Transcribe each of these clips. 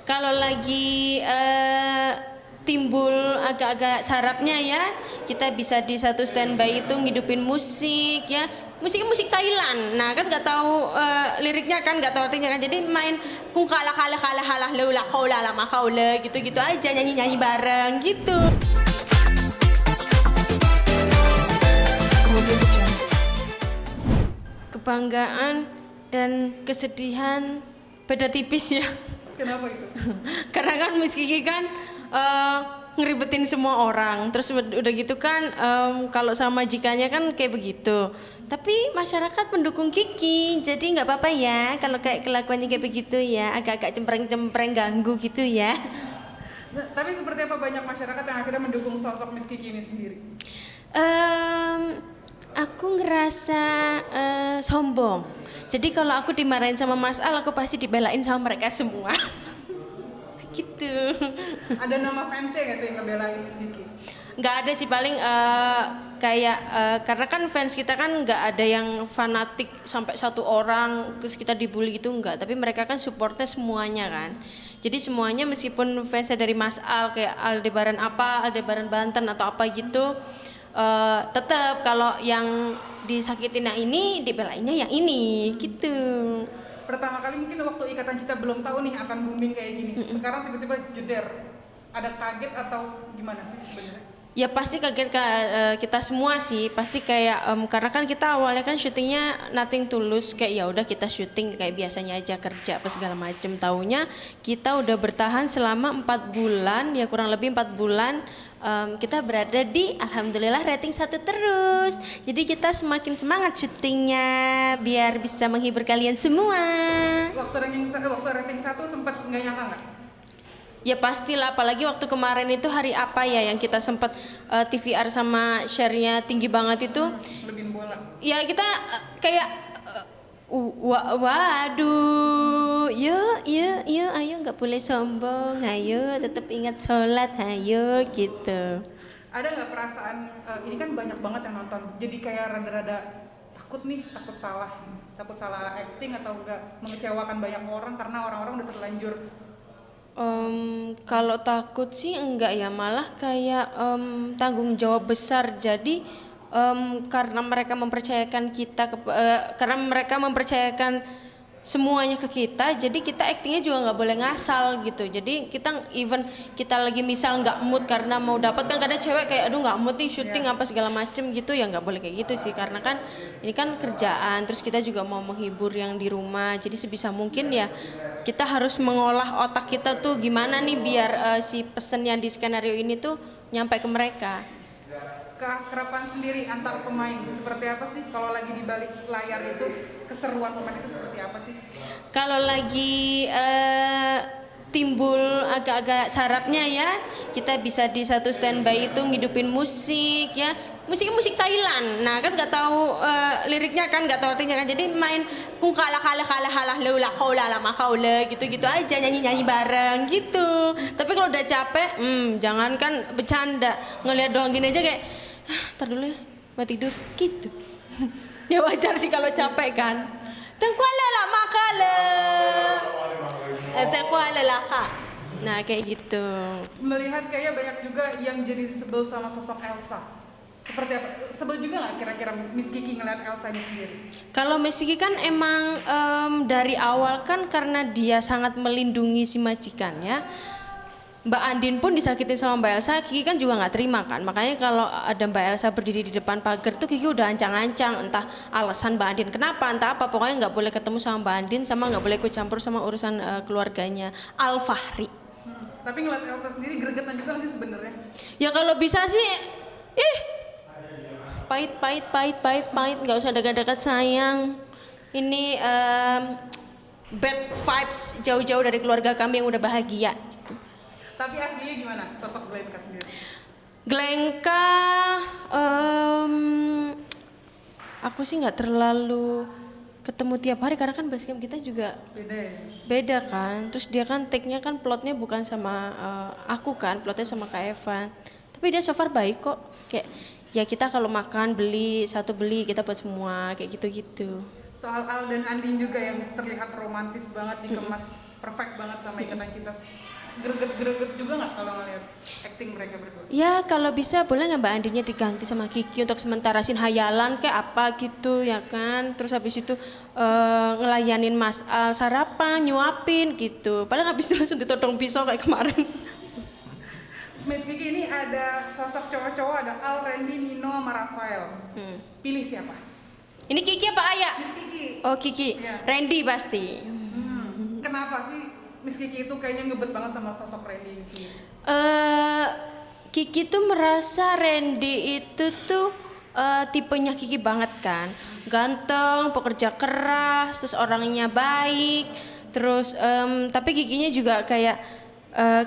Kalau lagi timbul agak-agak sarapnya ya, kita bisa di satu standby itu ngidupin musik ya, musik Thailand. Nah kan nggak tahu liriknya kan, nggak tahu artinya kan, jadi main kung kala kala kala halah leula kaula lama kaula gitu-gitu aja, nyanyi bareng gitu. Kebanggaan dan kesedihan beda tipis ya. Kenapa itu? Karena kan Miss Kiki kan ngeribetin semua orang, terus udah gitu kan kalau sama majikannya kan kayak begitu. Tapi masyarakat mendukung Kiki, jadi nggak apa-apa ya kalau kayak kelakuannya kayak begitu ya, agak-agak cempreng-cempreng ganggu gitu ya. Nah, tapi seperti apa banyak masyarakat yang akhirnya mendukung sosok Miss Kiki ini sendiri? Aku ngerasa sombong. Jadi kalau aku dimarahin sama Mas Al, aku pasti dibelain sama mereka semua. Gitu. Ada nama fansnya nggak tuh yang ngebelain Miss Kiki? Nggak ada sih, paling karena kan fans kita kan nggak ada yang fanatik sampai satu orang terus kita dibully gitu, nggak. Tapi mereka kan supportnya semuanya kan. Jadi semuanya meskipun fansnya dari Mas Al kayak Aldebaran Banten atau apa gitu, tetap kalau yang disakitin yang ini dibelainnya yang ini gitu. Pertama kali mungkin waktu Ikatan Cinta belum tahu nih akan booming kayak gini. Sekarang tiba-tiba jeder. Ada kaget atau gimana sih sebenarnya? Ya pasti kaget kita semua sih, pasti kayak karena kan kita awalnya kan syutingnya nothing tulus, kayak ya udah kita syuting kayak biasanya aja, kerja apa segala macem. Taunya kita udah bertahan selama 4 bulan, ya kurang lebih 4 bulan kita berada di alhamdulillah rating 1 terus. Jadi kita semakin semangat syutingnya biar bisa menghibur kalian semua. Waktu rating 1 sempat nggak nyangka nggak? Ya pastilah, apalagi waktu kemarin itu hari apa ya yang kita sempat TVR sama share-nya tinggi banget itu. Lebihin bola. Ya kita kayak waduh, yuk ayo nggak boleh sombong, ayo tetap ingat sholat, ayo gitu. Ada nggak perasaan ini kan banyak banget yang nonton, jadi kayak rada-rada takut salah acting atau enggak mengecewakan banyak orang karena orang-orang udah terlanjur. Kalau takut sih enggak ya, malah kayak tanggung jawab besar. Jadi karena mereka mempercayakan karena mereka mempercayakan semuanya ke kita, jadi kita aktingnya juga nggak boleh ngasal gitu. Jadi even kita lagi misal nggak mood karena mau dapat, kan kadang cewek kayak aduh nggak mood nih syuting apa segala macem gitu, ya nggak boleh kayak gitu sih, karena kan ini kan kerjaan, terus kita juga mau menghibur yang di rumah. Jadi sebisa mungkin ya kita harus mengolah otak kita tuh gimana nih biar si pesen yang di skenario ini tuh nyampe ke mereka. Keakraban sendiri antar pemain seperti apa sih kalau lagi di balik layar itu, keseruan pemain itu seperti apa sih? Kalau lagi timbul agak-agak sarapnya ya, kita bisa di satu standby itu ngidupin musik ya, musik Thailand. Nah kan nggak tahu liriknya kan, nggak tahu artinya kan, jadi main kung kala kala kala halah leula kaula lama kaula gitu-gitu aja, nyanyi bareng gitu. Tapi kalau udah capek, jangankan bercanda, ngelihat doang gini aja kayak ntar dulu ya, mau tidur gitu. Ya wajar sih kalau capek kan. Tengkuala lah makala. Tengkuala lah kak. Nah kayak gitu. Melihat kayak banyak juga yang jadi sebel sama sosok Elsa. Seperti apa? Sebel juga nggak kira-kira Miss Kiki ngeliat Elsa ini sendiri? Kalau Miss Kiki kan emang dari awal kan karena dia sangat melindungi si majikannya. Mbak Andin pun disakitin sama Mbak Elsa, Kiki kan juga nggak terima kan. Makanya kalau ada Mbak Elsa berdiri di depan pagar tuh Kiki udah ancang-ancang, entah alasan Mbak Andin kenapa, entah apa, pokoknya nggak boleh ketemu sama Mbak Andin, sama nggak boleh ikut campur sama urusan keluarganya Al Fahri. Tapi ngeliat Elsa sendiri gregetan juga sih sebenarnya. Ya kalau bisa sih, pahit, nggak usah dekat-dekat sayang. Ini bad vibes jauh-jauh dari keluarga kami yang udah bahagia. Gitu. Tapi aslinya gimana sosok Glenka sendiri? Glenka, aku sih nggak terlalu ketemu tiap hari karena kan basecamp kita juga beda kan. Terus dia kan take-nya kan plotnya bukan sama aku kan, plotnya sama Kak Evan. Tapi dia so far baik kok. Kayak ya kita kalau makan beli kita buat semua kayak gitu-gitu. Soal Al dan Andin juga yang terlihat romantis banget dikemas perfect banget sama Ikatan Cinta. Greget juga nggak kalau ngeliat acting mereka berdua? Ya kalau bisa boleh nggak Mbak Andinnya diganti sama Kiki untuk sementara sin hayalan kayak apa gitu ya kan. Terus habis itu ngelayanin Mas Al sarapan, nyuapin gitu. Padahal habis itu langsung ditodong pisau kayak kemarin. Miss Kiki ini ada sosok cowok-cowok, ada Al, Randy, Nino, sama Rafael. Pilih siapa? Ini Kiki apa Ayah? Miss Kiki. Oh Kiki, Iya. Randy pasti. Kenapa sih Miss Kiki itu kayaknya ngebet banget sama sosok Randy di sini? Kiki tuh merasa Randy itu tuh tipenya Kiki banget kan, ganteng, pekerja keras, terus orangnya baik, terus tapi Kikinya juga kayak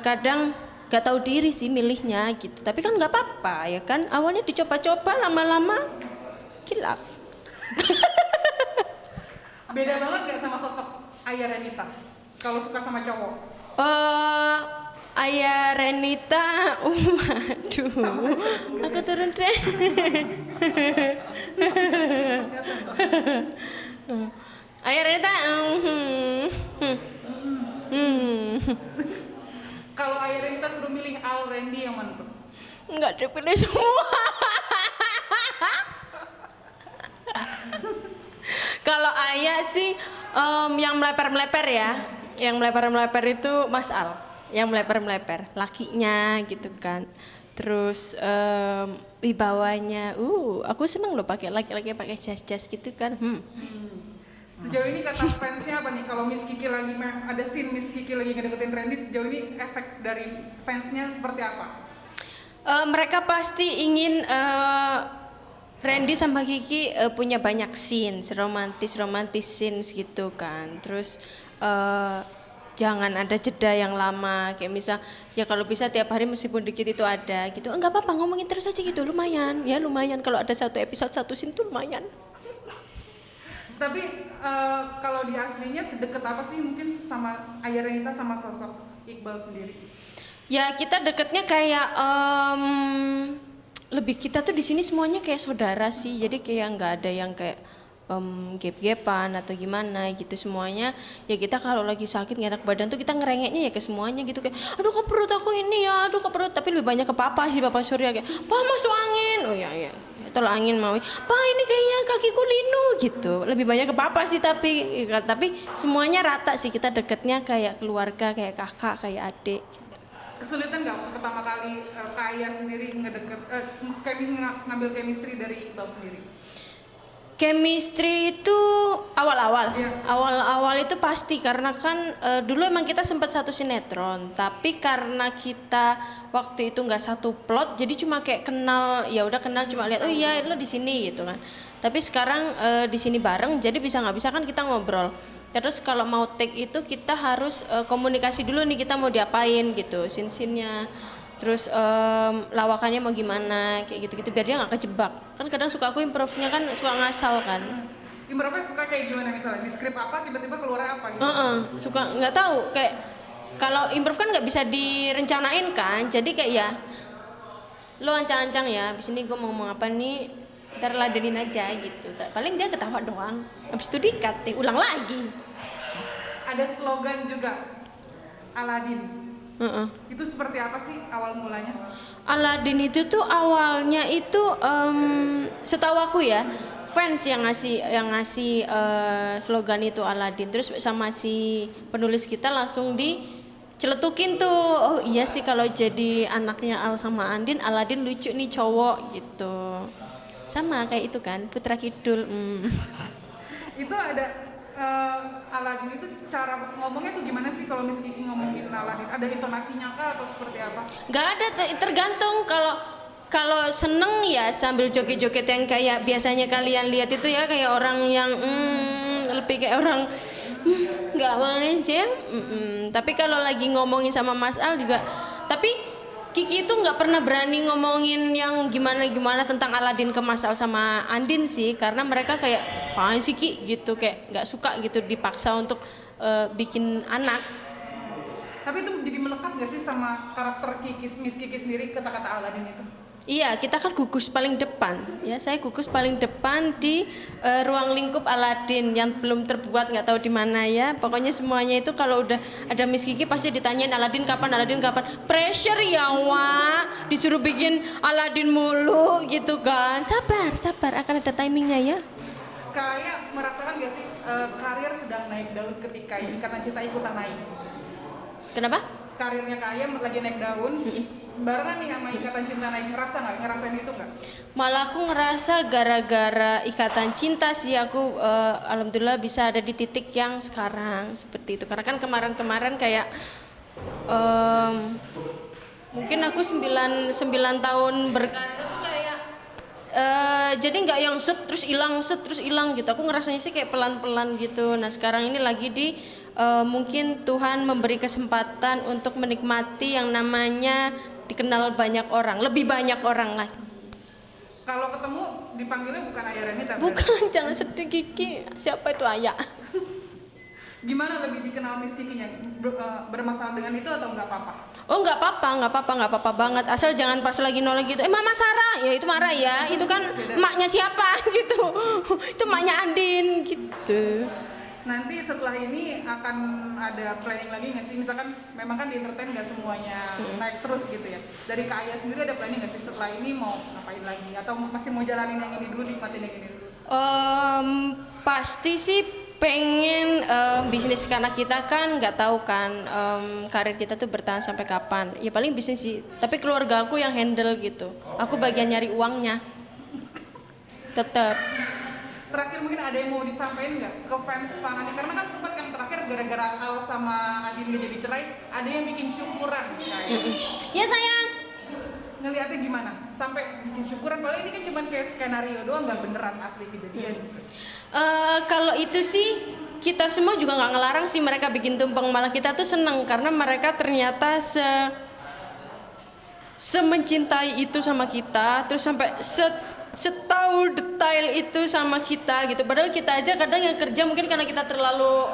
kadang gak tahu diri sih milihnya gitu, tapi kan nggak apa-apa ya kan, awalnya dicoba-coba lama-lama kilaf. Beda banget gak sama sosok Ayah Renita? Kalau suka sama cowok? Ayah Renita, waduh, aku turun deh. Ayah Renita, Kalau Ayah Renita suruh milih Al, Randy yang mana tuh? nggak dipilih semua. Kalau Ayah sih yang meleper-meleper ya, yang meleper-meleper itu Mas Al, yang meleper-meleper, lakinya gitu kan. Terus wibawanya, aku seneng loh pakai laki-laki pakai jas-jas gitu kan. Sejauh ini kata fansnya apa nih? Kalau Miss Kiki lagi ada scene Miss Kiki lagi ngedeketin Randy, sejauh ini efek dari fansnya seperti apa? Mereka pasti ingin Randy sama Kiki punya banyak scenes, romantis scenes gitu kan. Terus jangan ada jeda yang lama, kayak misal ya kalau bisa tiap hari meskipun dikit itu ada gitu. Enggak apa-apa, ngomongin terus aja gitu, lumayan kalau ada satu episode satu scene tuh lumayan. Tapi kalau di aslinya sedekat apa sih mungkin sama Ayah Renita sama sosok Iqbal sendiri? Ya kita deketnya kayak lebih kita tuh di sini semuanya kayak saudara sih, jadi kayak nggak ada yang kayak gap-gapan atau gimana gitu, semuanya ya kita kalau lagi sakit nggak enak badan tuh kita ngerengeknya ya ke semuanya gitu, kayak aduh kok perut aku ini ya, aduh kok perut, tapi lebih banyak ke papa sih, papa Surya kayak pak masuk angin, oh ya tolong angin mau, pak ini kayaknya kakiku linu gitu, lebih banyak ke papa sih, tapi semuanya rata sih, kita deketnya kayak keluarga, kayak kakak, kayak adik. Kesulitan nggak pertama kali Kaya sendiri ngambil chemistry dari Iqbal sendiri? Chemistry itu awal-awal, Iya. awal-awal itu pasti karena kan dulu emang kita sempat satu sinetron, tapi karena kita waktu itu nggak satu plot, jadi cuma kayak kenal, ya udah kenal cuma lihat, oh iya lo di sini gitu kan. Tapi sekarang di sini bareng, jadi bisa nggak bisa kan kita ngobrol. Terus kalau mau take itu kita harus komunikasi dulu nih, kita mau diapain gitu, scene-scene-nya. Terus lawakannya mau gimana, kayak gitu-gitu biar dia nggak kejebak. Kan kadang suka aku improve-nya kan suka ngasal kan. Improve suka kayak gimana misalnya? Di skrip apa tiba-tiba keluar apa gitu? Suka nggak tahu, kayak kalau improve kan nggak bisa direncanain kan. Jadi kayak ya lo ancang-ancang ya, abis ini gue mau ngomong apa nih, ntar ladenin aja gitu. Paling dia ketawa doang, abis itu di-cut, ulang lagi. Ada slogan juga, Aladin. Itu seperti apa sih awal mulanya? Aladin itu tuh awalnya itu setahu aku ya fans yang ngasih slogan itu Aladin, terus sama si penulis kita langsung diceletukin tuh, oh iya sih kalau jadi anaknya Al sama Andin, Aladin lucu nih cowok gitu, sama kayak itu kan Putra Kidul. Itu ada Aladin itu cara ngomongnya tuh gimana sih kalau Miss Kiki ngomongin Aladin? Ada intonasinya kah atau seperti apa? Gak ada, tergantung. Kalau seneng ya sambil joget-joget yang kayak biasanya kalian lihat itu ya, kayak orang yang lebih kayak orang nggak manis ya. Tapi kalau lagi ngomongin sama Mas Al juga, tapi Kiki itu nggak pernah berani ngomongin yang gimana-gimana tentang Aladin ke Mas Al sama Andin sih, karena mereka kayak apaan sih Ki gitu, kayak nggak suka gitu dipaksa untuk bikin anak. Tapi itu jadi melekat gak sih sama karakter Miss Kiki sendiri kata-kata Aladin itu? Iya, kita kan gugus paling depan. Ya, saya gugus paling depan di ruang lingkup Aladin yang belum terbuat, nggak tahu di mana ya. Pokoknya semuanya itu kalau udah ada Miss Kiki pasti ditanyain Aladin kapan, Aladin kapan. Pressure ya, Wak. Disuruh bikin Aladin mulu gitu kan. Sabar, sabar, akan ada timingnya ya. Kayak merasakan gak sih karir sedang naik daun ketika Ikatan Cinta ikutan naik? Kenapa? Karirnya Kak Aya lagi naik daun, barengan nih sama Ikatan Cinta naik, ngerasain itu nggak? Malah aku ngerasa gara-gara Ikatan Cinta sih aku alhamdulillah bisa ada di titik yang sekarang seperti itu. Karena kan kemarin-kemarin kayak mungkin aku 9 tahun berkarir tuh kayak jadi nggak yang set terus hilang gitu. Aku ngerasanya sih kayak pelan-pelan gitu. Nah sekarang ini lagi di mungkin Tuhan memberi kesempatan untuk menikmati yang namanya dikenal banyak orang, lebih banyak orang lagi. Kalau ketemu dipanggilnya bukan Aya Renita? Bukan, jangan sedih Kiki. Siapa itu Aya? Gimana lebih dikenal Miss Kikinya? Bermasalah dengan itu atau nggak apa-apa? Oh nggak apa-apa banget. Asal jangan pas lagi nolak gitu. Mama Sarah, ya itu marah ya. Itu kan emaknya siapa gitu. Itu emaknya Andin gitu. Nanti setelah ini akan ada planning lagi nggak sih? Misalkan memang kan di entertain nggak semuanya naik terus gitu ya. Dari Kak Aya sendiri ada planning nggak sih setelah ini mau ngapain lagi? Atau masih mau jalanin yang ini dulu, nikmatin yang ini dulu? Pasti sih pengen bisnis karena kita kan nggak tahu kan karir kita tuh bertahan sampai kapan. Ya paling bisnis sih. Tapi keluarga aku yang handle gitu. Aku bagian nyari uangnya. Tetap. Terakhir mungkin ada yang mau disampaikan nggak ke fans Fanani? Karena kan sempat yang terakhir gara-gara Al sama Adin nggak jadi cerai, ada yang bikin syukuran kayak. Ya sayang. Ngeliatnya gimana? Sampai bikin syukuran, padahal ini kan cuma kayak skenario doang, nggak beneran asli kejadian. Kalau itu sih kita semua juga nggak ngelarang sih mereka bikin tumpeng, malah kita tuh seneng karena mereka ternyata semencintai itu sama kita, terus sampai setahu detail itu sama kita gitu. Padahal kita aja kadang yang kerja mungkin karena kita terlalu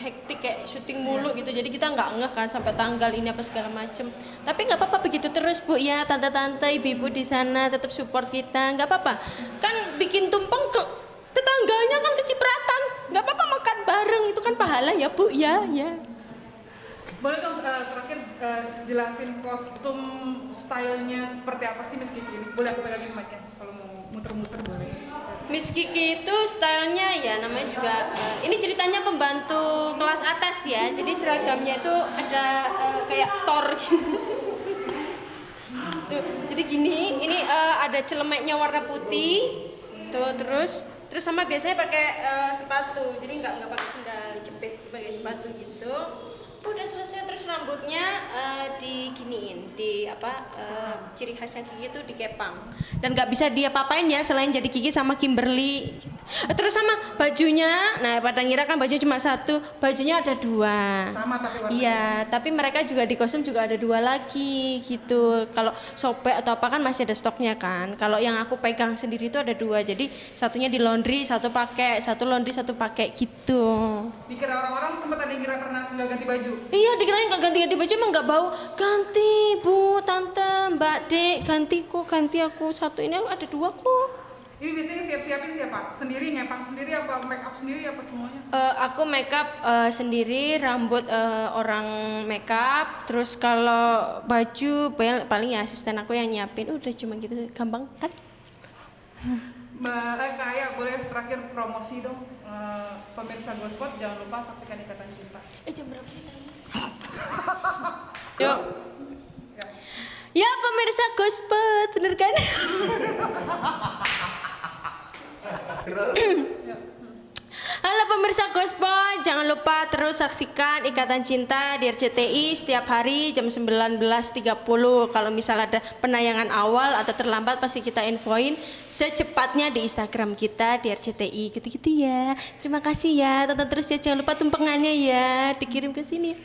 hektik kayak syuting mulu gitu, jadi kita nggak ngeh kan sampai tanggal ini apa segala macem. Tapi nggak apa-apa begitu terus Bu ya, tante-tante ibu-ibu di sana tetap support kita, nggak apa-apa. Kan bikin tumpeng ke tetangganya kan kecipratan, nggak apa-apa makan bareng, itu kan pahala ya Bu ya. Boleh dong terakhir jelasin kostum stylenya seperti apa sih Miss Kiki ini? Boleh aku pegangin mic-nya kalau mau muter-muter boleh. Miss Kiki itu stylenya ya namanya juga ini ceritanya pembantu kelas atas ya, jadi seragamnya itu ada kayak Thor gitu. Tuh, jadi gini, ini ada celemeknya warna putih, tuh terus sama biasanya pakai sepatu, jadi nggak pakai sendal jepit, pakai sepatu gitu. Udah selesai, terus rambutnya diginiin, ciri khasnya Kiki itu dikepang dan nggak bisa dia papain ya selain jadi Kiki sama Kimberly. Terus sama bajunya, nah pada ngira kan baju cuma satu, bajunya ada 2. Sama tapi warna. Iya, tapi mereka juga di kostum juga ada 2 lagi gitu. Kalau sobek atau apa kan masih ada stoknya kan. Kalau yang aku pegang sendiri itu ada 2, jadi satunya di laundry, satu laundry, satu pakai gitu. Dikira orang-orang sempat ada yang kira karena nggak ganti baju. Iya, dikirain nggak ganti baju emang nggak bau. Ganti Bu, Tante, Mbak Dek, ganti aku satu, ini ada 2 kok. Ini biasanya siapin siapa? Sendiri, ngepang sendiri apa make up sendiri apa semuanya? Aku make up sendiri, rambut orang make up, terus kalau baju paling ya asisten aku yang nyiapin. Udah cuma gitu, gampang kan? Mbak Kaya, boleh terakhir promosi dong pemirsa Gospot, jangan lupa saksikan Ikatan Cinta. Jam berapa sih tadi? Yuk. Ya pemirsa Gospot, bener kan? Halo pemirsa Gospot, jangan lupa terus saksikan Ikatan Cinta di RCTI setiap hari jam 19.30. Kalau misal ada penayangan awal atau terlambat pasti kita infoin secepatnya di Instagram kita di RCTI gitu-gitu ya. Terima kasih ya, tonton terus ya, jangan lupa tumpengannya ya dikirim ke sini.